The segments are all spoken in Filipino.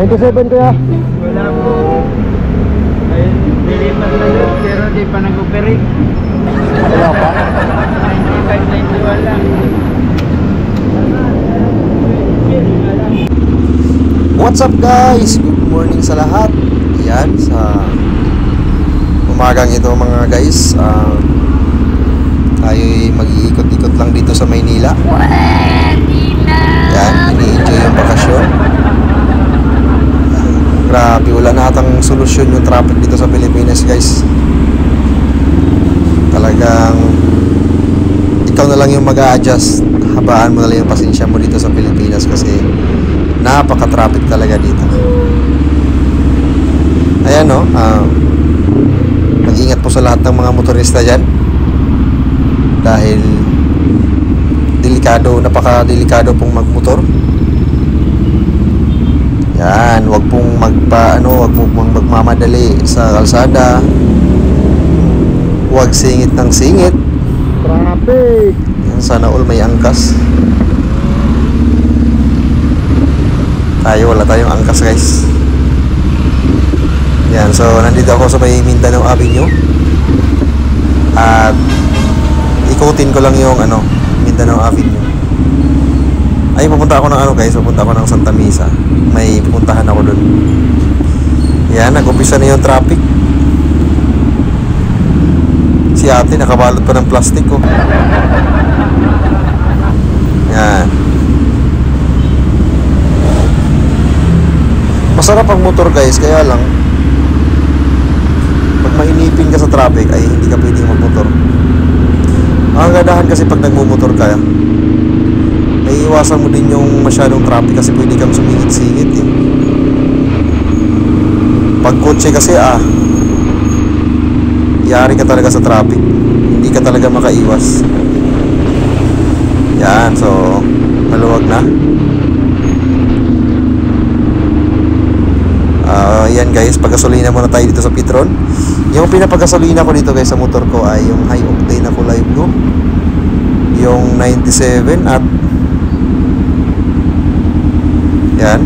97 kuya. Wala po. Ay, nilipat na doon pero di pa nag-operate. Wala pa. 95-91 lang. What's up guys? Good morning sa lahat. Yan, sa umagang ito mga guys, tayo'y mag-iikot-ikot lang dito sa Maynila. Yan, ini-enjoy yung bakasyon. Grabe, wala na atang solusyon yung traffic dito sa Pilipinas guys. Talagang ikaw na lang yung mag-a-adjust. Habaan mo na lang yung pasensya mo dito sa Pilipinas kasi napaka-traffic talaga dito. Ayan o, mag-ingat po sa lahat ng mga motorista dyan dahil delikado, napaka-delikado pong magmotor. Yan, wag pong wag pong magmamadali sa kalsada. Wag singit ng singit. Traffic. Yan, sana all may angkas. Wala tayong angkas guys. Yan, so nandito ako sa may Mindanao Avenue. At ikutin ko lang yung Mindanao Avenue. Ay, pupunta ako ng guys, pupunta ako ng Santa Mesa. May pupuntahan ako dun. Yan, nag-umpisa na yung traffic. Si ate nakabalot pa ng plastic ko. Yan. Masarap ang motor guys, kaya lang pag mainipin ka sa traffic ay hindi ka pwedeng magmotor. Ang gadahan kasi pag nagmumotor ka, may iwasan mo din yung masyadong traffic kasi pwede kang sumingit-singit eh. Pag kotse kasi yari ka talaga sa traffic, hindi ka talaga makaiwas. Yan, so maluwag na. Yan guys, paggasolina muna tayo dito sa Petron. Yung pinapagasolina ko dito guys sa motor ko ay yung high octane na kulay blue, yung 97 at yan.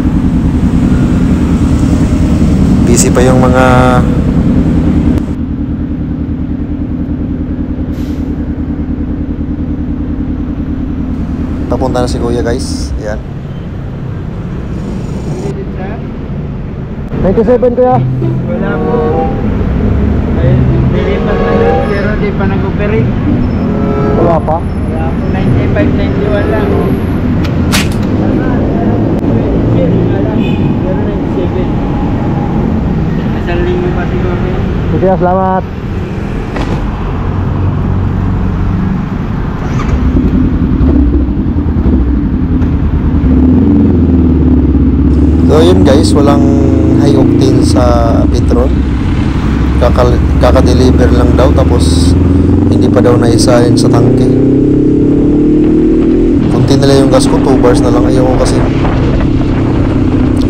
Busy pa yung mga papunta na si kuya guys. Yan. 97 kuya. Wala po. Ay, nilipat na doon pero di pa nag-operate. Wala pa. Wala po. 95-91 lang. Pero 97. Isang linggo pa siguro yun. Sige, salamat. So yun guys, walang high octane sa Petron. Kaka-deliver lang daw, tapos hindi pa daw naisalin sa tangke. Kunti nila yung gas ko, 2 bars na lang. Ayaw ko kasi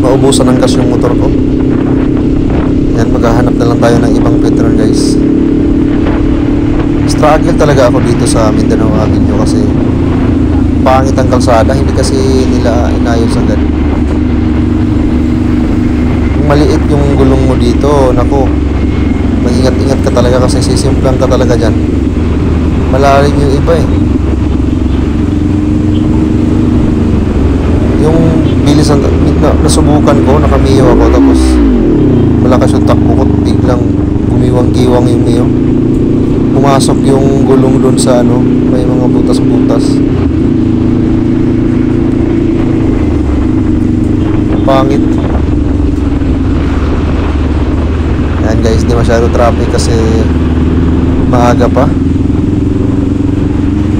maubusan ng gas yung motor ko. Yan, maghahanap na lang tayo ng ibang Petron guys. Struggle talaga ako dito sa Mindanao Avenue kasi pangit ang kalsada, hindi kasi nila inayos agad. Maliit yung gulong mo dito, naku, mag-ingat-ingat ka talaga kasi sisimplang ka talaga dyan. Malalim yung iba eh. Yung bilis nasubukan ko, nakamiyo ako, tapos malakas yung takbo ko, biglang gumiwang-giwang yung miyo. Pumasok yung gulong dun sa may mga butas-butas. Pangit. Yan guys, di masyado traffic kasi maaga pa.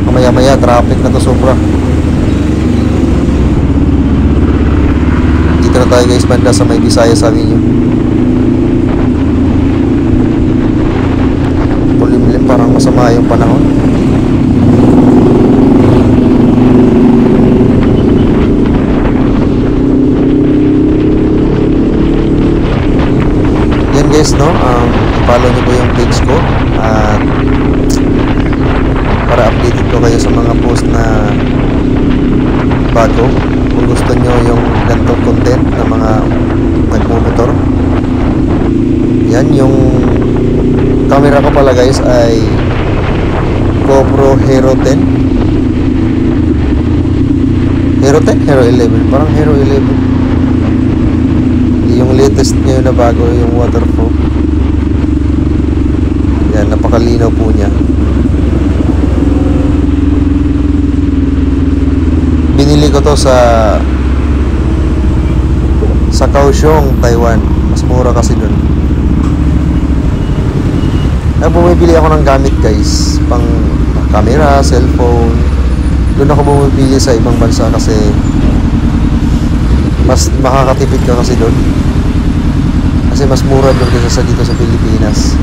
Mamaya-maya traffic na to sobra. Dito na tayo guys, banda sa may Visayas Avenue. Pulimlim, parang masama yung panahon. Guys, follow nyo po yung page ko at para updated ko kayo sa mga post na bago. Kung gusto nyo yung ganitong content na mga camera ko pala guys ay GoPro Hero 10. Hero 10? Hero 11? Parang Hero 11. Yung latest ngayon na bago, yung waterproof. Yan, napakalinaw po niya. Binili ko to sa Kaohsiung, Taiwan. Mas mura kasi dun. Bumibili ako ng gamit guys, pang camera, cellphone. Doon ako bumibili sa ibang bansa kasi mas makakatipid ka kasi doon. Kasi mas mura doon kaysa sa dito sa Pilipinas.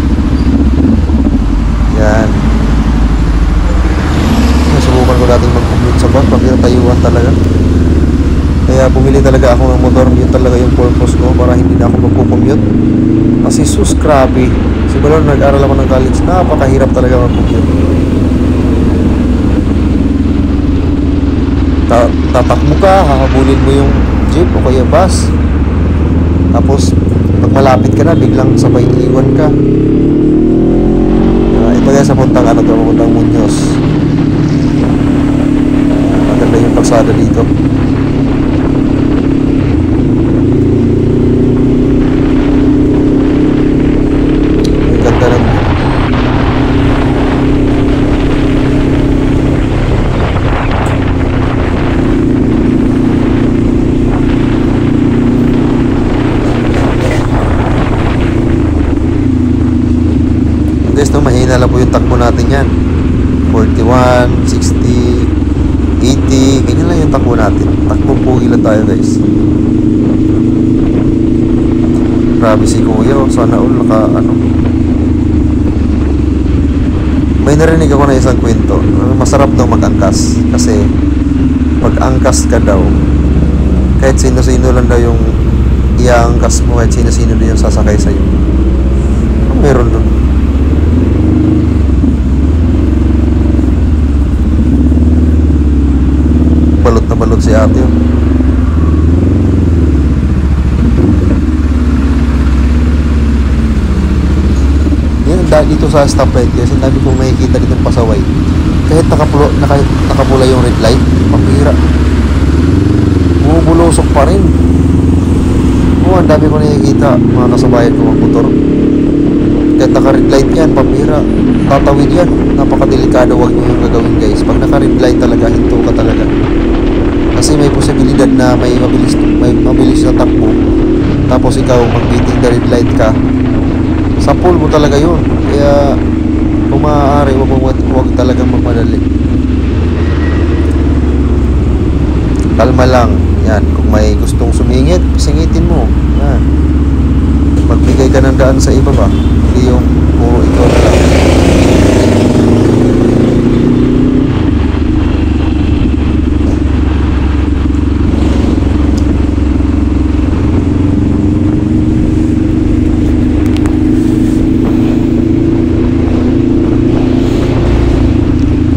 Yan. Nasubukan ko dating mag-commute sa bus, pagkira tayuan talaga. Kaya bumili talaga ako ng motor. Yun talaga yung purpose ko, para hindi na ako magpo-commute. Kasi sus, grabe. Simula nung nag-aral ako ng college, napakahirap talaga mag-commute. Tatakbo ka, hahabulin mo yung jeep o kaya bus. Tapos, pag malapit ka na, biglang sabay iwan ka. Ito guys, papuntang papuntang Muñoz. Maganda yung kalsada dito. Ang ganda ng guys, no, mahina lang po yung takbo natin yan. 41, 60, 80, ganyan lang yung takbo natin. Takbo po ilan tayo guys. Grabe si kuya, sana all may narinig ako na isang kwento. Masarap daw mag-angkas kasi pag angkas ka daw, kahit sino-sino lang daw yung i-angkas mo, kahit sino-sino din yung sasakay sa'yo. Meron doon. Balot na balot si ate yun. Yan, dito sa stoplight kasi dami kong makikita ditong pasaway. Kahit nakapula yung red light, pambihira. Bumubulusok pa rin. Oo, ang dami ko nakikita, mga kasabayan ko mga motor. Kahit naka-red light yan, pambihira. Tatawid yan. Napakadelikado, wag nyo yung gagawin guys. Pag naka-red light talaga, hinto ka talaga. Kasi may posibilidad na may mabilis na takbo. Tapos ikaw, mag-beating the red light ka. Sa pool mo talaga yun. Kaya, kung maaari, huwag talagang magmadali. Kalma lang. Yan. Kung may gustong sumingit, singitin mo. Yan. Magbigay ka ng daan sa iba ba? Hindi yung puro ikaw na lang.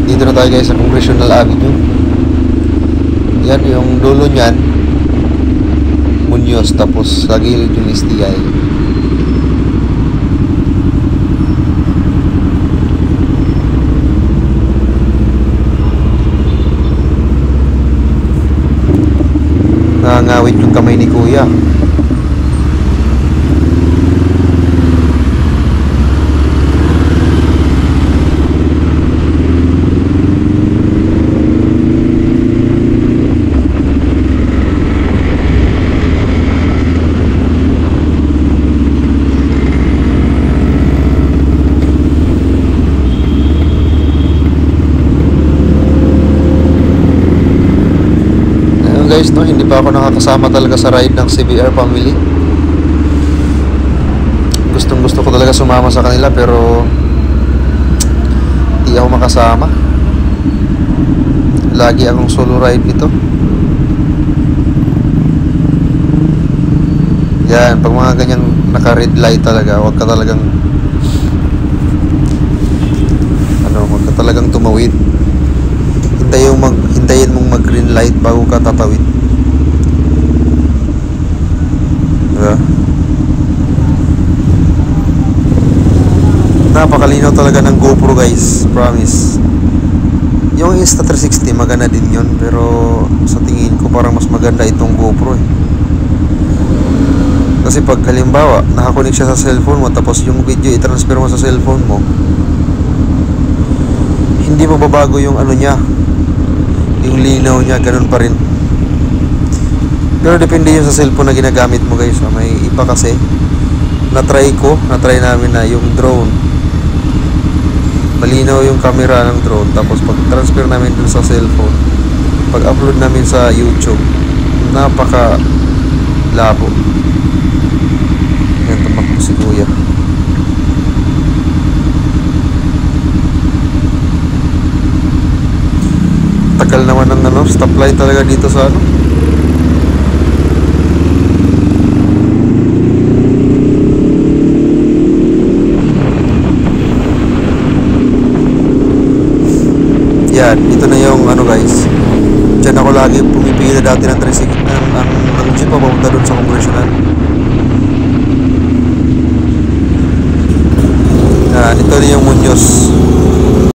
Dito na tayo guys sa Congressional Avenue. Yan yung dulo niyan, Muñoz, tapos sa gilid yung STI. Nangangawit yung kamay ni kuya. Guys, no, hindi pa ako nakakasama talaga sa ride ng CBR family. Gustong gusto ko talaga sumama sa kanila pero hindi ako makasama. Lagi akong solo ride nito. Yan, pag mga ganyang naka-red light talaga, huwag ka talagang tumawid. Hintayin mong mag-green light bago ka tatawid. Diba? Napakalinaw talaga ng GoPro guys, promise. Yung Insta360 maganda din yun, pero sa tingin ko parang mas maganda itong GoPro eh. Kasi pag halimbawa nakakunik siya sa cellphone mo, tapos yung video i-transfer mo sa cellphone mo, hindi mababago yung ano niya, yung linaw niya, ganun pa rin. Pero depende yun sa cellphone na ginagamit mo guys. May iba kasi na-try namin na yung drone, malinaw yung camera ng drone, tapos pag transfer namin dun sa cellphone, pag upload namin sa YouTube, napaka labo. Yan, tumakbo si kuya. Tagal naman ng ano, stoplight talaga dito sa ano. Yan, ito na yung ano guys. Diyan ako lagi pumipila dati ng tricycle, ang jeep papunta doon sa Congressional.